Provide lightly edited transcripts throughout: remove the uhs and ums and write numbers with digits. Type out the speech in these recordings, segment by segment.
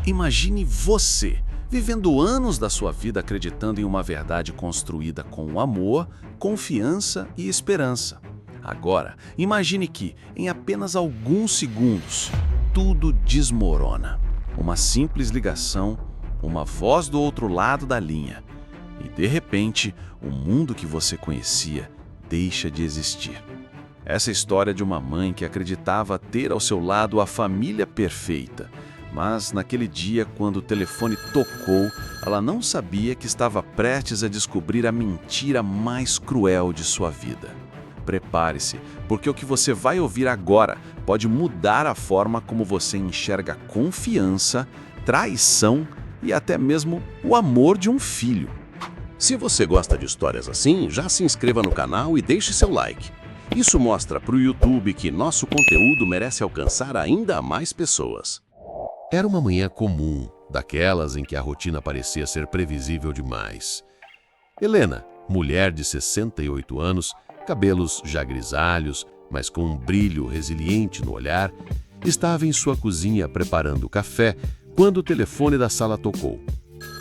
Imagine você, vivendo anos da sua vida acreditando em uma verdade construída com amor, confiança e esperança. Agora, imagine que, em apenas alguns segundos, tudo desmorona. Uma simples ligação, uma voz do outro lado da linha. E, de repente, o mundo que você conhecia deixa de existir. Essa história de uma mãe que acreditava ter ao seu lado a família perfeita. Mas, naquele dia, quando o telefone tocou, ela não sabia que estava prestes a descobrir a mentira mais cruel de sua vida. Prepare-se, porque o que você vai ouvir agora pode mudar a forma como você enxerga confiança, traição e até mesmo o amor de um filho. Se você gosta de histórias assim, já se inscreva no canal e deixe seu like. Isso mostra para o YouTube que nosso conteúdo merece alcançar ainda mais pessoas. Era uma manhã comum, daquelas em que a rotina parecia ser previsível demais. Helena, mulher de 68 anos, cabelos já grisalhos, mas com um brilho resiliente no olhar, estava em sua cozinha preparando café quando o telefone da sala tocou.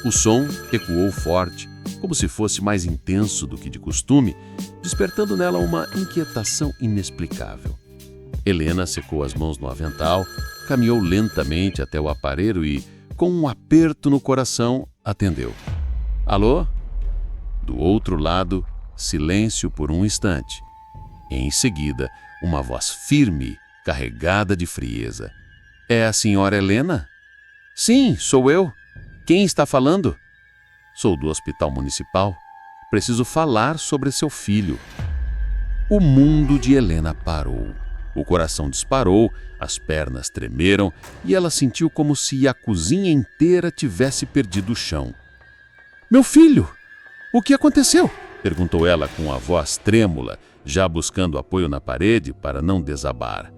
O som ecoou forte, como se fosse mais intenso do que de costume, despertando nela uma inquietação inexplicável. Helena secou as mãos no avental, caminhou lentamente até o aparelho e, com um aperto no coração, atendeu. Alô? Do outro lado, silêncio por um instante. Em seguida, uma voz firme, carregada de frieza. É a senhora Helena? Sim, sou eu. Quem está falando? Sou do Hospital Municipal. Preciso falar sobre seu filho. O mundo de Helena parou. O coração disparou, as pernas tremeram e ela sentiu como se a cozinha inteira tivesse perdido o chão. Meu filho! O que aconteceu? Perguntou ela com a voz trêmula, já buscando apoio na parede para não desabar.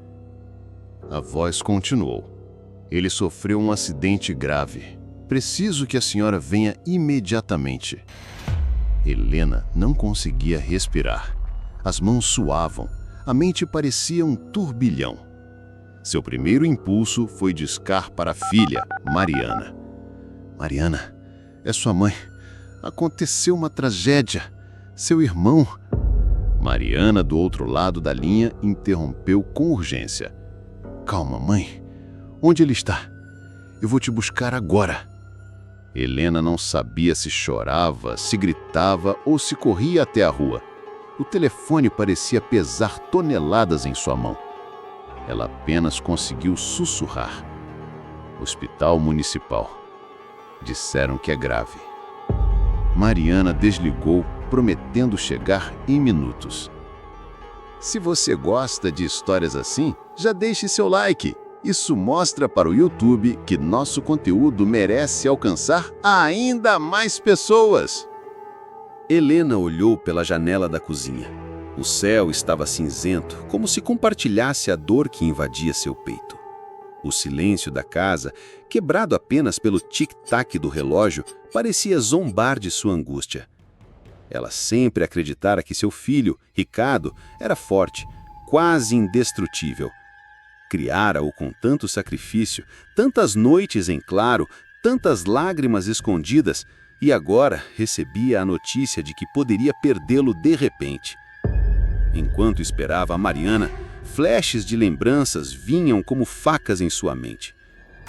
A voz continuou. Ele sofreu um acidente grave. Preciso que a senhora venha imediatamente. Helena não conseguia respirar. As mãos suavam. A mente parecia um turbilhão. Seu primeiro impulso foi discar para a filha, Mariana. Mariana, é sua mãe. Aconteceu uma tragédia. Seu irmão... Mariana, do outro lado da linha, interrompeu com urgência. Calma, mãe. Onde ele está? Eu vou te buscar agora. Helena não sabia se chorava, se gritava ou se corria até a rua. O telefone parecia pesar toneladas em sua mão. Ela apenas conseguiu sussurrar. Hospital Municipal. Disseram que é grave. Mariana desligou, prometendo chegar em minutos. Se você gosta de histórias assim, já deixe seu like. Isso mostra para o YouTube que nosso conteúdo merece alcançar ainda mais pessoas. Helena olhou pela janela da cozinha. O céu estava cinzento, como se compartilhasse a dor que invadia seu peito. O silêncio da casa, quebrado apenas pelo tic-tac do relógio, parecia zombar de sua angústia. Ela sempre acreditara que seu filho, Ricardo, era forte, quase indestrutível. Criara-o com tanto sacrifício, tantas noites em claro, tantas lágrimas escondidas, e agora recebia a notícia de que poderia perdê-lo de repente. Enquanto esperava a Mariana, flashes de lembranças vinham como facas em sua mente.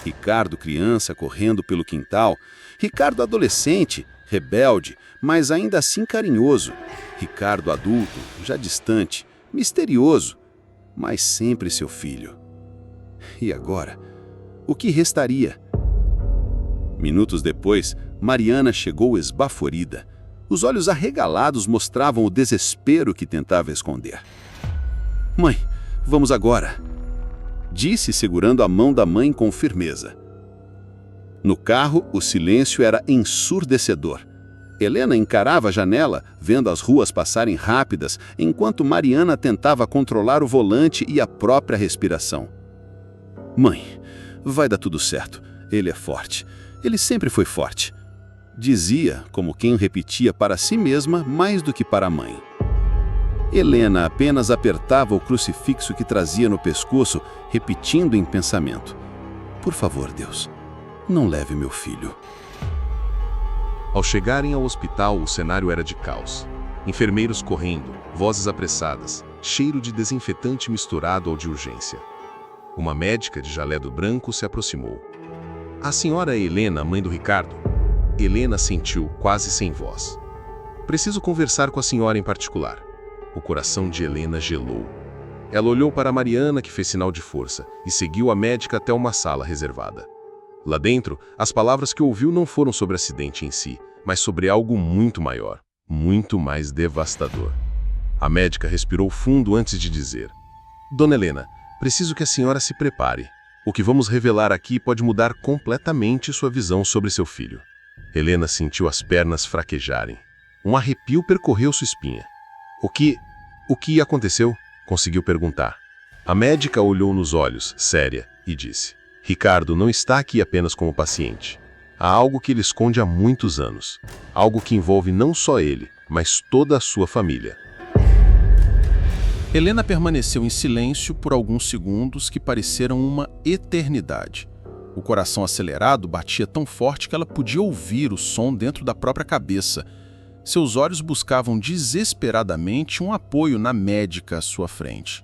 Ricardo criança correndo pelo quintal, Ricardo adolescente, rebelde, mas ainda assim carinhoso, Ricardo adulto, já distante, misterioso, mas sempre seu filho. E agora, o que restaria? Minutos depois, Mariana chegou esbaforida. Os olhos arregalados mostravam o desespero que tentava esconder. Mãe, vamos agora, disse segurando a mão da mãe com firmeza. No carro, o silêncio era ensurdecedor. Helena encarava a janela, vendo as ruas passarem rápidas, enquanto Mariana tentava controlar o volante e a própria respiração. Mãe, vai dar tudo certo. Ele é forte. Ele sempre foi forte. Dizia, como quem repetia para si mesma mais do que para a mãe. Helena apenas apertava o crucifixo que trazia no pescoço, repetindo em pensamento. Por favor, Deus, Não leve meu filho. Ao chegarem ao hospital, o cenário era de caos. Enfermeiros correndo, vozes apressadas, cheiro de desinfetante misturado ao de urgência. Uma médica de jaledo branco se aproximou. A senhora Helena, mãe do Ricardo? Helena sentiu, quase sem voz. Preciso conversar com a senhora em particular. O coração de Helena gelou. Ela olhou para Mariana, que fez sinal de força, e seguiu a médica até uma sala reservada. Lá dentro, as palavras que ouviu não foram sobre o acidente em si, mas sobre algo muito maior, muito mais devastador. A médica respirou fundo antes de dizer: Dona Helena, preciso que a senhora se prepare. O que vamos revelar aqui pode mudar completamente sua visão sobre seu filho. Helena sentiu as pernas fraquejarem. Um arrepio percorreu sua espinha. O que aconteceu? Conseguiu perguntar. A médica olhou nos olhos, séria, e disse: Ricardo não está aqui apenas como paciente. Há algo que ele esconde há muitos anos. Algo que envolve não só ele, mas toda a sua família. Helena permaneceu em silêncio por alguns segundos que pareceram uma eternidade. O coração acelerado batia tão forte que ela podia ouvir o som dentro da própria cabeça. Seus olhos buscavam desesperadamente um apoio na médica à sua frente.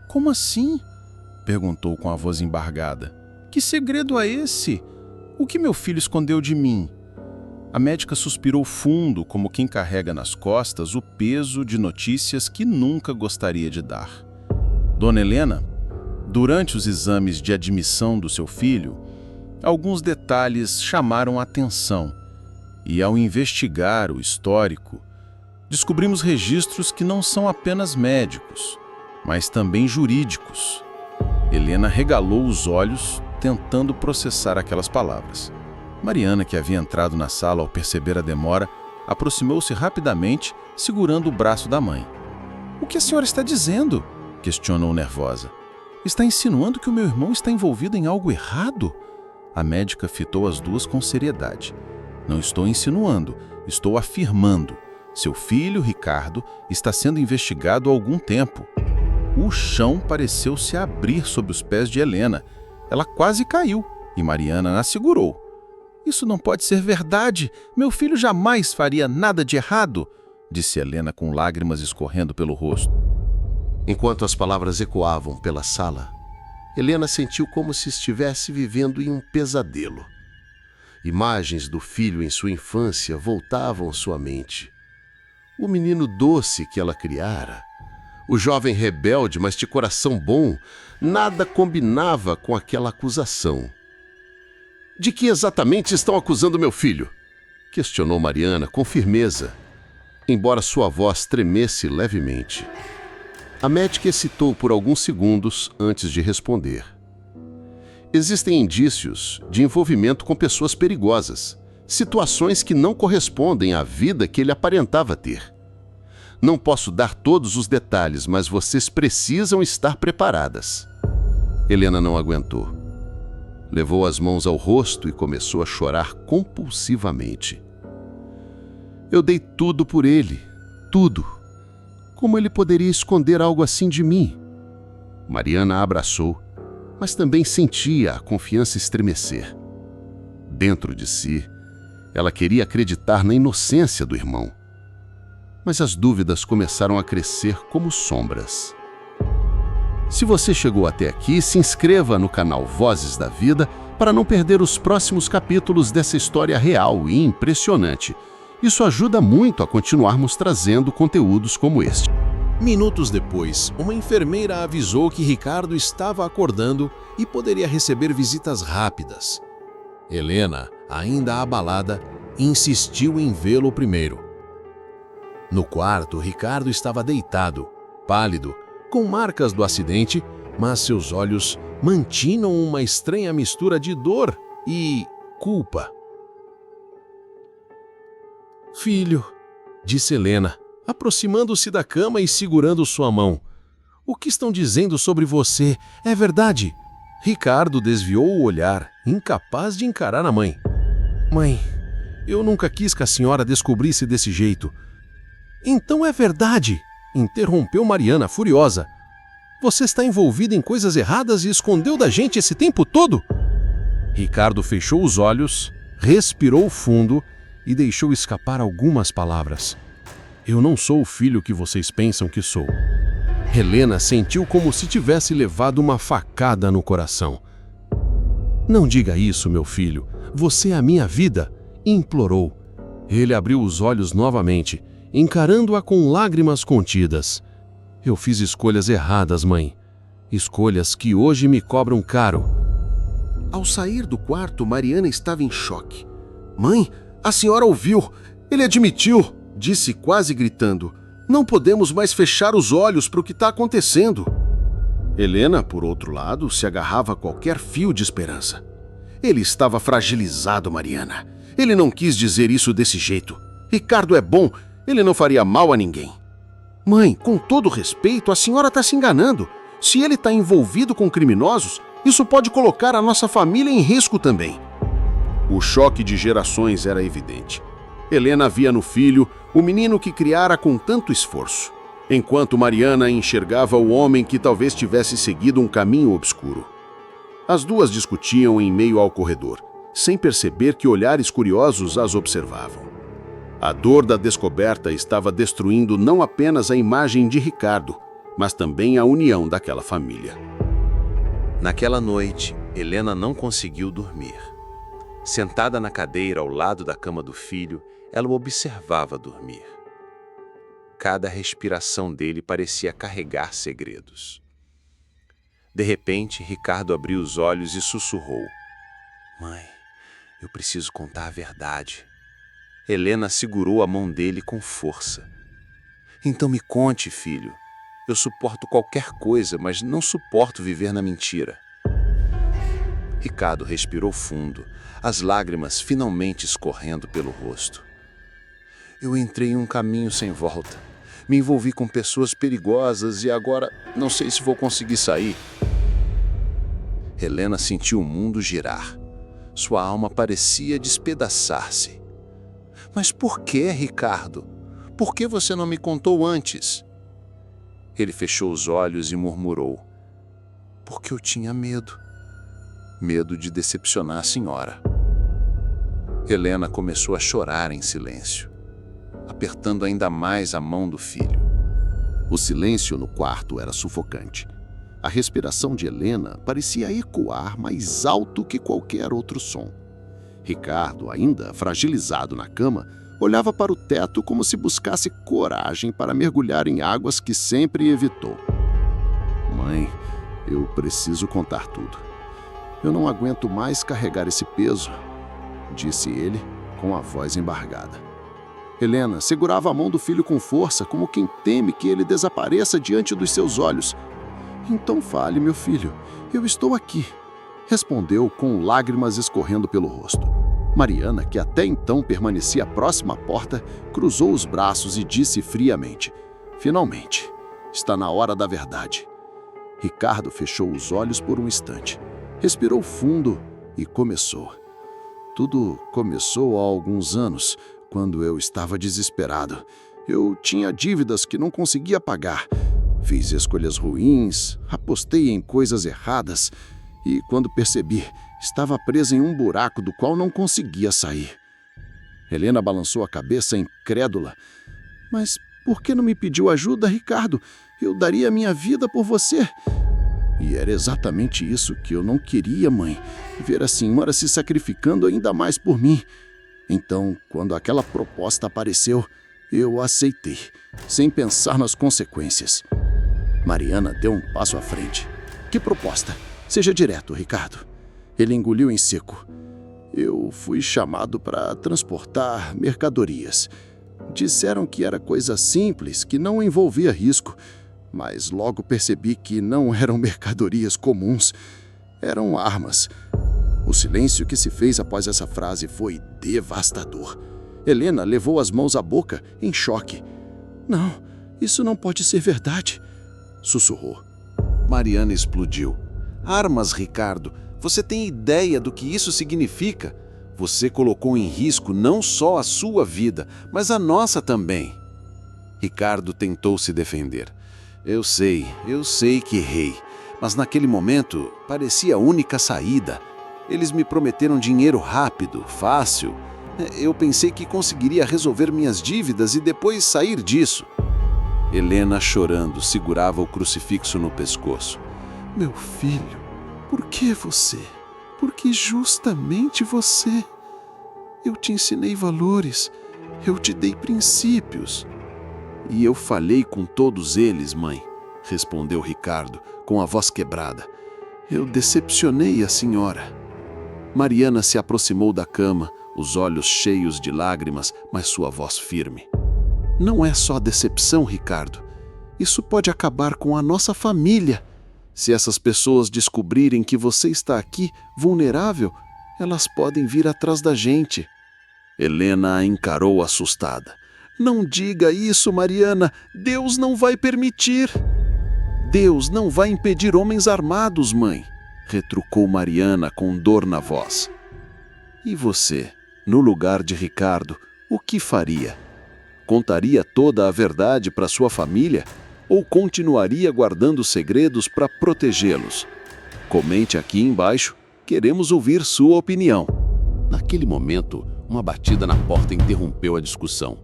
Como assim? Perguntou com a voz embargada. Que segredo é esse? O que meu filho escondeu de mim? A médica suspirou fundo, como quem carrega nas costas o peso de notícias que nunca gostaria de dar. Dona Helena, durante os exames de admissão do seu filho, alguns detalhes chamaram a atenção. E ao investigar o histórico, descobrimos registros que não são apenas médicos, mas também jurídicos. Helena regalou os olhos, tentando processar aquelas palavras. Mariana, que havia entrado na sala ao perceber a demora, aproximou-se rapidamente, segurando o braço da mãe. "O que a senhora está dizendo?" questionou nervosa. "Está insinuando que o meu irmão está envolvido em algo errado?" A médica fitou as duas com seriedade. "Não estou insinuando, estou afirmando. Seu filho, Ricardo, está sendo investigado há algum tempo." O chão pareceu se abrir sob os pés de Helena. Ela quase caiu e Mariana a segurou. "Isso não pode ser verdade! Meu filho jamais faria nada de errado!" disse Helena com lágrimas escorrendo pelo rosto. Enquanto as palavras ecoavam pela sala, Helena sentiu como se estivesse vivendo em um pesadelo. Imagens do filho em sua infância voltavam à sua mente. O menino doce que ela criara, o jovem rebelde, mas de coração bom, nada combinava com aquela acusação. "De que exatamente estão acusando meu filho?" questionou Mariana com firmeza, embora sua voz tremesse levemente. A médica hesitou por alguns segundos antes de responder. "Existem indícios de envolvimento com pessoas perigosas, situações que não correspondem à vida que ele aparentava ter. Não posso dar todos os detalhes, mas vocês precisam estar preparadas." Helena não aguentou. Levou as mãos ao rosto e começou a chorar compulsivamente. "Eu dei tudo por ele, tudo. Como ele poderia esconder algo assim de mim?" Mariana a abraçou, mas também sentia a confiança estremecer. Dentro de si, ela queria acreditar na inocência do irmão. Mas as dúvidas começaram a crescer como sombras. Se você chegou até aqui, se inscreva no canal Vozes da Vida para não perder os próximos capítulos dessa história real e impressionante. Isso ajuda muito a continuarmos trazendo conteúdos como este. Minutos depois, uma enfermeira avisou que Ricardo estava acordando e poderia receber visitas rápidas. Helena, ainda abalada, insistiu em vê-lo primeiro. No quarto, Ricardo estava deitado, pálido, com marcas do acidente, mas seus olhos mantinham uma estranha mistura de dor e culpa. "Filho", disse Helena, aproximando-se da cama e segurando sua mão. "O que estão dizendo sobre você é verdade?" Ricardo desviou o olhar, incapaz de encarar a mãe. "Mãe, eu nunca quis que a senhora descobrisse desse jeito." "Então é verdade!" interrompeu Mariana, furiosa. "Você está envolvida em coisas erradas e escondeu da gente esse tempo todo?" Ricardo fechou os olhos, respirou fundo e deixou escapar algumas palavras. Eu não sou o filho que vocês pensam que sou. Helena sentiu como se tivesse levado uma facada no coração. Não diga isso, meu filho. Você é a minha vida, implorou. Ele abriu os olhos novamente, encarando-a com lágrimas contidas. Eu fiz escolhas erradas, mãe. Escolhas que hoje me cobram caro. Ao sair do quarto, Mariana estava em choque. Mãe, a senhora ouviu. Ele admitiu, disse quase gritando. Não podemos mais fechar os olhos para o que está acontecendo. Helena, por outro lado, se agarrava a qualquer fio de esperança. Ele estava fragilizado, Mariana. Ele não quis dizer isso desse jeito. Ricardo é bom, ele não faria mal a ninguém. Mãe, com todo respeito, a senhora está se enganando. Se ele está envolvido com criminosos, isso pode colocar a nossa família em risco também. O choque de gerações era evidente. Helena via no filho o menino que criara com tanto esforço, enquanto Mariana enxergava o homem que talvez tivesse seguido um caminho obscuro. As duas discutiam em meio ao corredor, sem perceber que olhares curiosos as observavam. A dor da descoberta estava destruindo não apenas a imagem de Ricardo, mas também a união daquela família. Naquela noite, Helena não conseguiu dormir. Sentada na cadeira ao lado da cama do filho, ela o observava dormir. Cada respiração dele parecia carregar segredos. De repente, Ricardo abriu os olhos e sussurrou. Mãe, eu preciso contar a verdade. Helena segurou a mão dele com força. Então me conte, filho. Eu suporto qualquer coisa, mas não suporto viver na mentira. Ricardo respirou fundo, as lágrimas finalmente escorrendo pelo rosto. Eu entrei em um caminho sem volta. Me envolvi com pessoas perigosas e agora não sei se vou conseguir sair. Helena sentiu o mundo girar. Sua alma parecia despedaçar-se. Mas por que, Ricardo? Por que você não me contou antes? Ele fechou os olhos e murmurou. Porque eu tinha medo. Medo de decepcionar a senhora. Helena começou a chorar em silêncio, apertando ainda mais a mão do filho. O silêncio no quarto era sufocante. A respiração de Helena parecia ecoar mais alto que qualquer outro som. Ricardo, ainda fragilizado na cama, olhava para o teto como se buscasse coragem para mergulhar em águas que sempre evitou. Mãe, eu preciso contar tudo. Eu não aguento mais carregar esse peso, disse ele com a voz embargada. Helena segurava a mão do filho com força, como quem teme que ele desapareça diante dos seus olhos. Então fale, meu filho, eu estou aqui, respondeu com lágrimas escorrendo pelo rosto. Mariana, que até então permanecia próxima à porta, cruzou os braços e disse friamente: finalmente, está na hora da verdade. Ricardo fechou os olhos por um instante, respirou fundo e começou. Tudo começou há alguns anos, quando eu estava desesperado. Eu tinha dívidas que não conseguia pagar. Fiz escolhas ruins, apostei em coisas erradas e, quando percebi, estava presa em um buraco do qual não conseguia sair. Helena balançou a cabeça incrédula. Mas por que não me pediu ajuda, Ricardo? Eu daria minha vida por você. E era exatamente isso que eu não queria, mãe. Ver a senhora se sacrificando ainda mais por mim. Então, quando aquela proposta apareceu, eu aceitei, sem pensar nas consequências. Mariana deu um passo à frente. Que proposta? Seja direto, Ricardo. Ele engoliu em seco. Eu fui chamado para transportar mercadorias. Disseram que era coisa simples, que não envolvia risco, mas logo percebi que não eram mercadorias comuns, eram armas. O silêncio que se fez após essa frase foi devastador. Helena levou as mãos à boca, em choque. Não, isso não pode ser verdade, sussurrou. Mariana explodiu. Armas, Ricardo. Você tem ideia do que isso significa? Você colocou em risco não só a sua vida, mas a nossa também. Ricardo tentou se defender. Eu sei que errei, mas naquele momento parecia a única saída. Eles me prometeram dinheiro rápido, fácil. Eu pensei que conseguiria resolver minhas dívidas e depois sair disso. Helena, chorando, segurava o crucifixo no pescoço. Meu filho, por que você? Por que justamente você? Eu te ensinei valores, eu te dei princípios. E eu falhei com todos eles, mãe, respondeu Ricardo, com a voz quebrada. Eu decepcionei a senhora. Mariana se aproximou da cama, os olhos cheios de lágrimas, mas sua voz firme. Não é só decepção, Ricardo. Isso pode acabar com a nossa família. Se essas pessoas descobrirem que você está aqui, vulnerável, elas podem vir atrás da gente. Helena a encarou assustada. Não diga isso, Mariana. Deus não vai permitir. Deus não vai impedir homens armados, mãe, retrucou Mariana com dor na voz. E você, no lugar de Ricardo, o que faria? Contaria toda a verdade para sua família ou continuaria guardando segredos para protegê-los? Comente aqui embaixo, queremos ouvir sua opinião. Naquele momento, uma batida na porta interrompeu a discussão.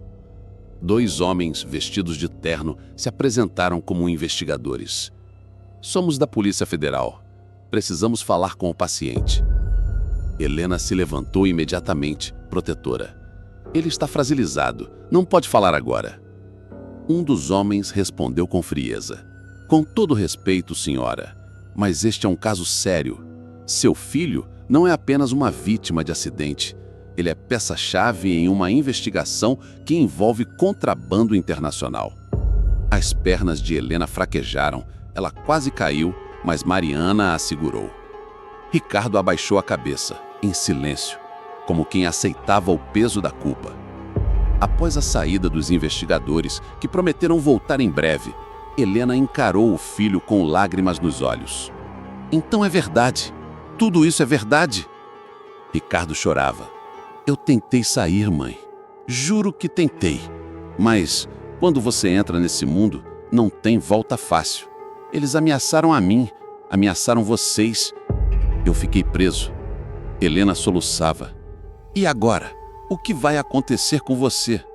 2 homens vestidos de terno se apresentaram como investigadores. Somos da Polícia Federal. Precisamos falar com o paciente. Helena se levantou imediatamente, protetora. Ele está fragilizado, não pode falar agora. Um dos homens respondeu com frieza. Com todo respeito, senhora, mas este é um caso sério. Seu filho não é apenas uma vítima de acidente. Ele é peça-chave em uma investigação que envolve contrabando internacional. As pernas de Helena fraquejaram, ela quase caiu, mas Mariana a segurou. Ricardo abaixou a cabeça, em silêncio, como quem aceitava o peso da culpa. Após a saída dos investigadores, que prometeram voltar em breve, Helena encarou o filho com lágrimas nos olhos. Então é verdade. Tudo isso é verdade. Ricardo chorava. Eu tentei sair, mãe. Juro que tentei. Mas, quando você entra nesse mundo, não tem volta fácil. Eles ameaçaram a mim, ameaçaram vocês. Eu fiquei preso. Helena soluçava. E agora? O que vai acontecer com você?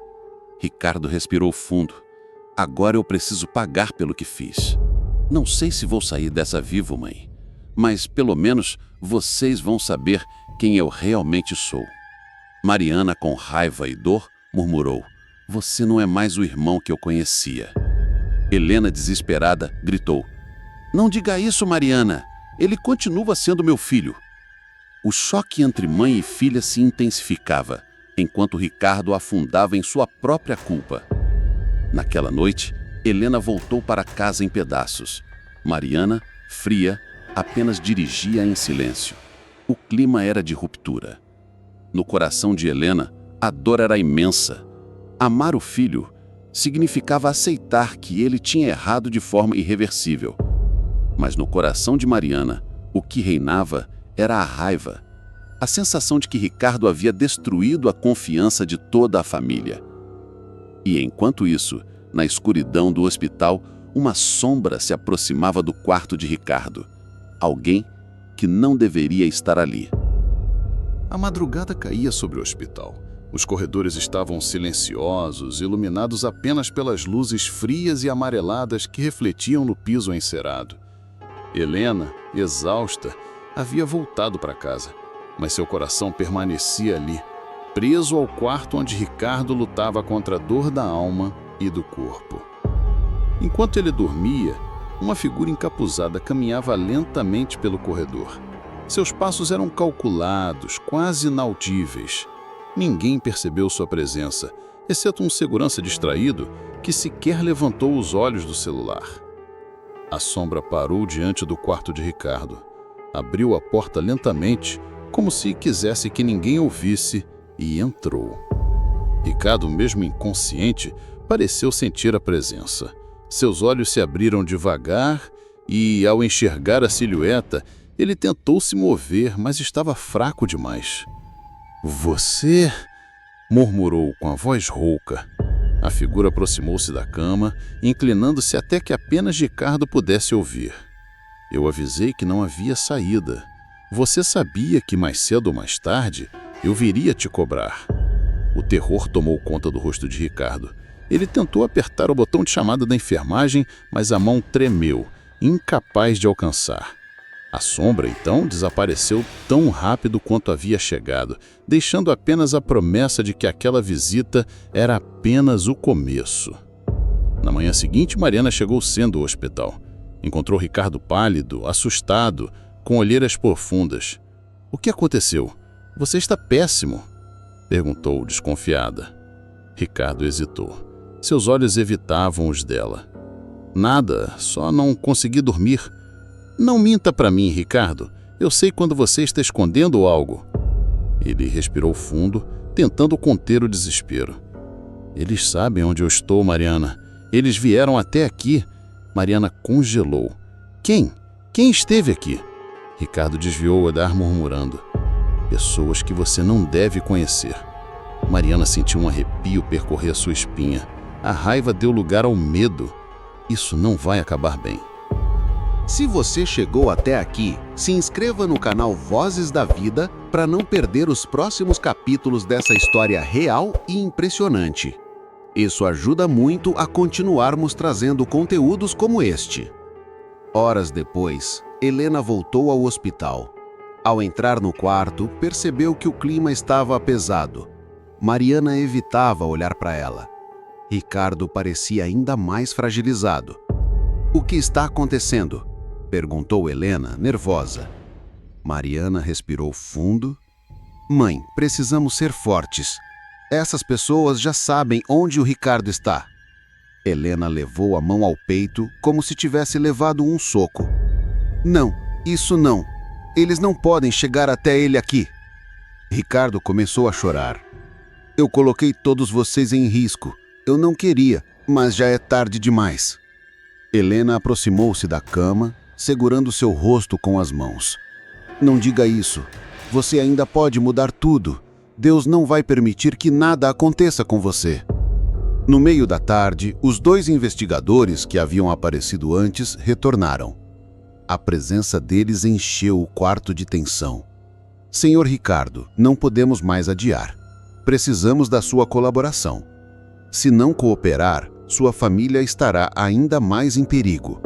Ricardo respirou fundo. Agora eu preciso pagar pelo que fiz. Não sei se vou sair dessa vivo, mãe. Mas, pelo menos, vocês vão saber quem eu realmente sou. Mariana, com raiva e dor, murmurou. Você não é mais o irmão que eu conhecia. Helena, desesperada, gritou. Não diga isso, Mariana. Ele continua sendo meu filho. O choque entre mãe e filha se intensificava, enquanto Ricardo afundava em sua própria culpa. Naquela noite, Helena voltou para casa em pedaços. Mariana, fria, apenas dirigia em silêncio. O clima era de ruptura. No coração de Helena, a dor era imensa. Amar o filho significava aceitar que ele tinha errado de forma irreversível. Mas no coração de Mariana, o que reinava era a raiva, a sensação de que Ricardo havia destruído a confiança de toda a família. E enquanto isso, na escuridão do hospital, uma sombra se aproximava do quarto de Ricardo. Alguém que não deveria estar ali. A madrugada caía sobre o hospital. Os corredores estavam silenciosos, iluminados apenas pelas luzes frias e amareladas que refletiam no piso encerado. Helena, exausta, havia voltado para casa, mas seu coração permanecia ali, preso ao quarto onde Ricardo lutava contra a dor da alma e do corpo. Enquanto ele dormia, uma figura encapuzada caminhava lentamente pelo corredor. Seus passos eram calculados, quase inaudíveis. Ninguém percebeu sua presença, exceto um segurança distraído que sequer levantou os olhos do celular. A sombra parou diante do quarto de Ricardo. Abriu a porta lentamente, como se quisesse que ninguém ouvisse, e entrou. Ricardo, mesmo inconsciente, pareceu sentir a presença. Seus olhos se abriram devagar e, ao enxergar a silhueta, ele tentou se mover, mas estava fraco demais. Você... murmurou com a voz rouca. A figura aproximou-se da cama, inclinando-se até que apenas Ricardo pudesse ouvir. Eu avisei que não havia saída. Você sabia que mais cedo ou mais tarde eu viria te cobrar. O terror tomou conta do rosto de Ricardo. Ele tentou apertar o botão de chamada da enfermagem, mas a mão tremeu, incapaz de alcançar. A sombra, então, desapareceu tão rápido quanto havia chegado, deixando apenas a promessa de que aquela visita era apenas o começo. Na manhã seguinte, Mariana chegou cedo ao hospital. Encontrou Ricardo pálido, assustado, com olheiras profundas. — O que aconteceu? Você está péssimo, perguntou, desconfiada. Ricardo hesitou. Seus olhos evitavam os dela. Nada, só não consegui dormir. Não minta para mim, Ricardo. Eu sei quando você está escondendo algo. Ele respirou fundo, tentando conter o desespero. Eles sabem onde eu estou, Mariana. Eles vieram até aqui. Mariana congelou. Quem? Quem esteve aqui? Ricardo desviou o olhar murmurando. Pessoas que você não deve conhecer. Mariana sentiu um arrepio percorrer sua espinha. A raiva deu lugar ao medo. Isso não vai acabar bem. Se você chegou até aqui, se inscreva no canal Vozes da Vida para não perder os próximos capítulos dessa história real e impressionante. Isso ajuda muito a continuarmos trazendo conteúdos como este. Horas depois, Helena voltou ao hospital. Ao entrar no quarto, percebeu que o clima estava pesado. Mariana evitava olhar para ela. Ricardo parecia ainda mais fragilizado. — O que está acontecendo? Perguntou Helena, nervosa. Mariana respirou fundo. — Mãe, precisamos ser fortes. Essas pessoas já sabem onde o Ricardo está. Helena levou a mão ao peito como se tivesse levado um soco. — Não, isso não. Eles não podem chegar até ele aqui. Ricardo começou a chorar. — Eu coloquei todos vocês em risco. Eu não queria, mas já é tarde demais. Helena aproximou-se da cama, segurando seu rosto com as mãos. — Não diga isso. Você ainda pode mudar tudo. Deus não vai permitir que nada aconteça com você. No meio da tarde, os 2 investigadores que haviam aparecido antes retornaram. A presença deles encheu o quarto de tensão. — Senhor Ricardo, não podemos mais adiar. Precisamos da sua colaboração. Se não cooperar, sua família estará ainda mais em perigo.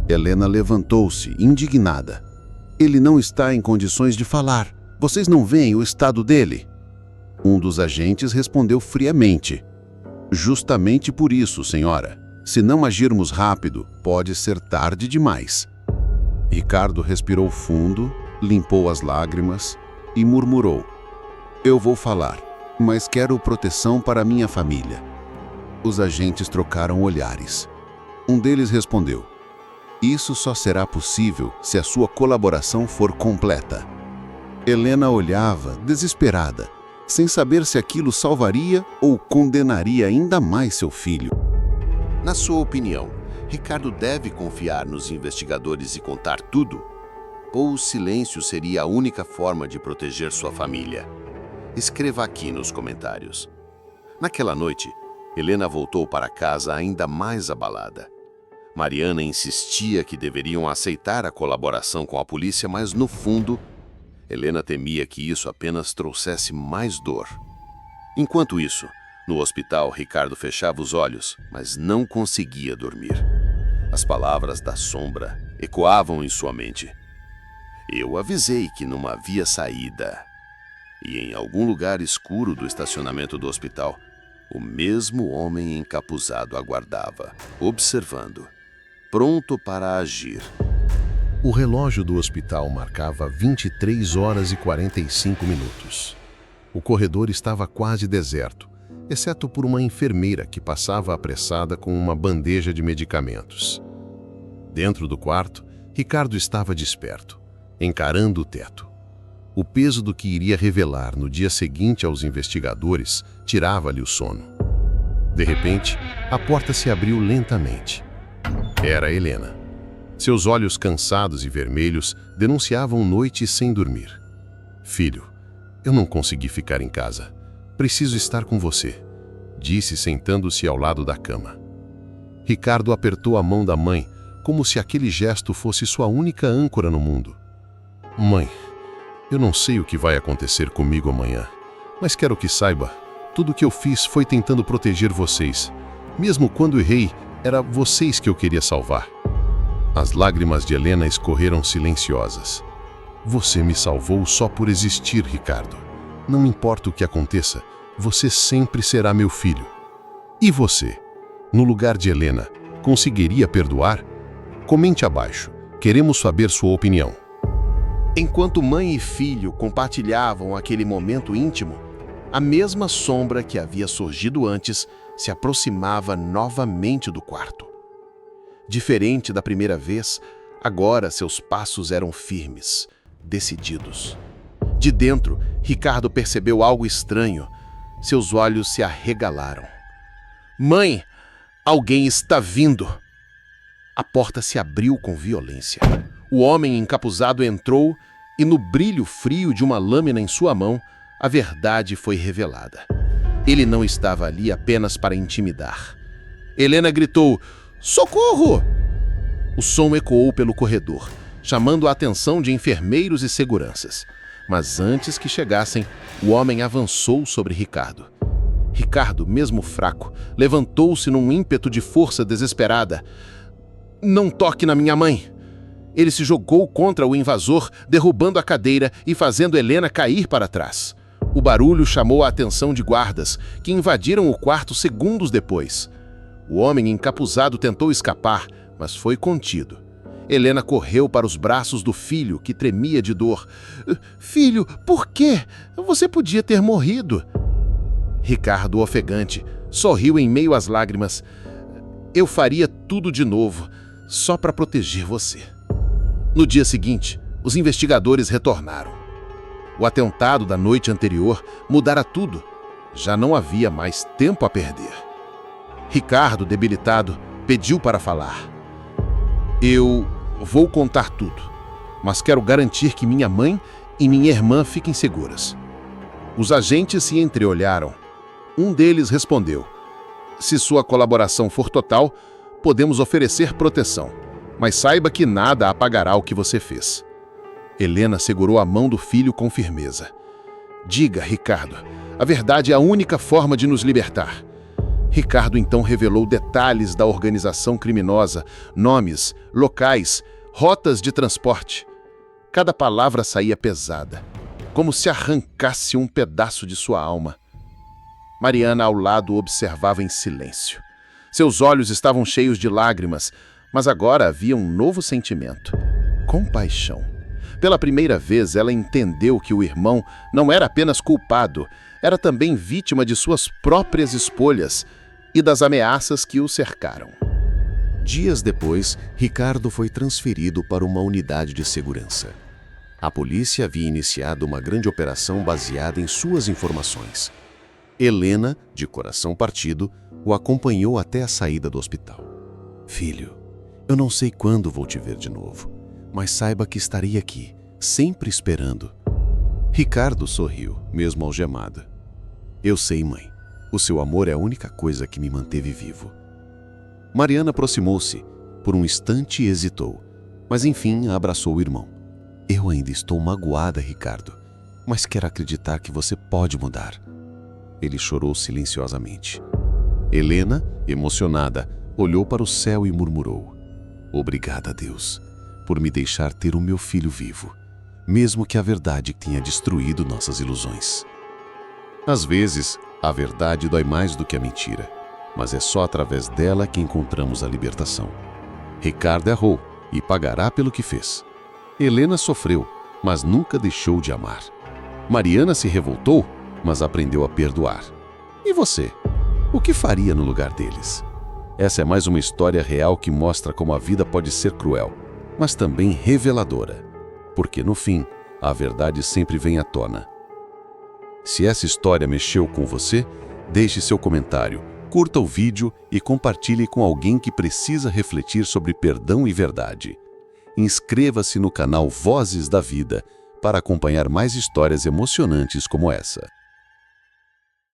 Helena levantou-se, indignada. — Ele não está em condições de falar. Vocês não veem o estado dele? Um dos agentes respondeu friamente. — Justamente por isso, senhora. Se não agirmos rápido, pode ser tarde demais. Ricardo respirou fundo, limpou as lágrimas e murmurou. — Eu vou falar, mas quero proteção para minha família. Os agentes trocaram olhares. Um deles respondeu. — Isso só será possível se a sua colaboração for completa. Helena olhava, desesperada, sem saber se aquilo salvaria ou condenaria ainda mais seu filho. Na sua opinião, Ricardo deve confiar nos investigadores e contar tudo? Ou o silêncio seria a única forma de proteger sua família? Escreva aqui nos comentários. Naquela noite, Helena voltou para casa ainda mais abalada. Mariana insistia que deveriam aceitar a colaboração com a polícia, mas no fundo, Helena temia que isso apenas trouxesse mais dor. Enquanto isso, no hospital, Ricardo fechava os olhos, mas não conseguia dormir. As palavras da sombra ecoavam em sua mente. Eu avisei que não havia saída. E em algum lugar escuro do estacionamento do hospital, o mesmo homem encapuzado aguardava, observando, pronto para agir. O relógio do hospital marcava 23 horas e 45 minutos. O corredor estava quase deserto, exceto por uma enfermeira que passava apressada com uma bandeja de medicamentos. Dentro do quarto, Ricardo estava desperto, encarando o teto. O peso do que iria revelar no dia seguinte aos investigadores tirava-lhe o sono. De repente, a porta se abriu lentamente. Era Helena. Seus olhos cansados e vermelhos denunciavam noite sem dormir. — Filho, eu não consegui ficar em casa. Preciso estar com você, disse sentando-se ao lado da cama. Ricardo apertou a mão da mãe, como se aquele gesto fosse sua única âncora no mundo. — Mãe, Eu não sei o que vai acontecer comigo amanhã, mas quero que saiba, tudo o que eu fiz foi tentando proteger vocês. Mesmo quando errei, era vocês que eu queria salvar. As lágrimas de Helena escorreram silenciosas. Você me salvou só por existir, Ricardo. Não importa o que aconteça, você sempre será meu filho. E você, no lugar de Helena, conseguiria perdoar? Comente abaixo, queremos saber sua opinião. Enquanto mãe e filho compartilhavam aquele momento íntimo, a mesma sombra que havia surgido antes se aproximava novamente do quarto. Diferente da primeira vez, agora seus passos eram firmes, decididos. De dentro, Ricardo percebeu algo estranho. Seus olhos se arregalaram. "Mãe, alguém está vindo!" A porta se abriu com violência. O homem encapuzado entrou e, no brilho frio de uma lâmina em sua mão, a verdade foi revelada. Ele não estava ali apenas para intimidar. Helena gritou: "Socorro!" O som ecoou pelo corredor, chamando a atenção de enfermeiros e seguranças. Mas antes que chegassem, o homem avançou sobre Ricardo. Ricardo, mesmo fraco, levantou-se num ímpeto de força desesperada. "Não toque na minha mãe!" Ele se jogou contra o invasor, derrubando a cadeira e fazendo Helena cair para trás. O barulho chamou a atenção de guardas, que invadiram o quarto segundos depois. O homem encapuzado tentou escapar, mas foi contido. Helena correu para os braços do filho, que tremia de dor. "Filho, por quê? Você podia ter morrido." Ricardo, ofegante, sorriu em meio às lágrimas. "Eu faria tudo de novo, só para proteger você." No dia seguinte, os investigadores retornaram. O atentado da noite anterior mudara tudo. Já não havia mais tempo a perder. Ricardo, debilitado, pediu para falar. "Eu vou contar tudo, mas quero garantir que minha mãe e minha irmã fiquem seguras." Os agentes se entreolharam. Um deles respondeu: "Se sua colaboração for total, podemos oferecer proteção, mas saiba que nada apagará o que você fez." Helena segurou a mão do filho com firmeza. "Diga, Ricardo, a verdade é a única forma de nos libertar." Ricardo então revelou detalhes da organização criminosa, nomes, locais, rotas de transporte. Cada palavra saía pesada, como se arrancasse um pedaço de sua alma. Mariana, ao lado, observava em silêncio. Seus olhos estavam cheios de lágrimas, mas agora havia um novo sentimento: compaixão. Pela primeira vez, ela entendeu que o irmão não era apenas culpado, era também vítima de suas próprias escolhas e das ameaças que o cercaram. Dias depois, Ricardo foi transferido para uma unidade de segurança. A polícia havia iniciado uma grande operação baseada em suas informações. Helena, de coração partido, o acompanhou até a saída do hospital. "Filho, eu não sei quando vou te ver de novo, mas saiba que estarei aqui, sempre esperando." Ricardo sorriu, mesmo algemado. "Eu sei, mãe. O seu amor é a única coisa que me manteve vivo." Mariana aproximou-se. Por um instante hesitou, mas enfim abraçou o irmão. "Eu ainda estou magoada, Ricardo, mas quero acreditar que você pode mudar." Ele chorou silenciosamente. Helena, emocionada, olhou para o céu e murmurou: "Obrigada a Deus por me deixar ter o meu filho vivo, mesmo que a verdade tenha destruído nossas ilusões." Às vezes, a verdade dói mais do que a mentira, mas é só através dela que encontramos a libertação. Ricardo errou e pagará pelo que fez. Helena sofreu, mas nunca deixou de amar. Mariana se revoltou, mas aprendeu a perdoar. E você? O que faria no lugar deles? Essa é mais uma história real que mostra como a vida pode ser cruel, mas também reveladora. Porque, no fim, a verdade sempre vem à tona. Se essa história mexeu com você, deixe seu comentário, curta o vídeo e compartilhe com alguém que precisa refletir sobre perdão e verdade. Inscreva-se no canal Vozes da Vida para acompanhar mais histórias emocionantes como essa.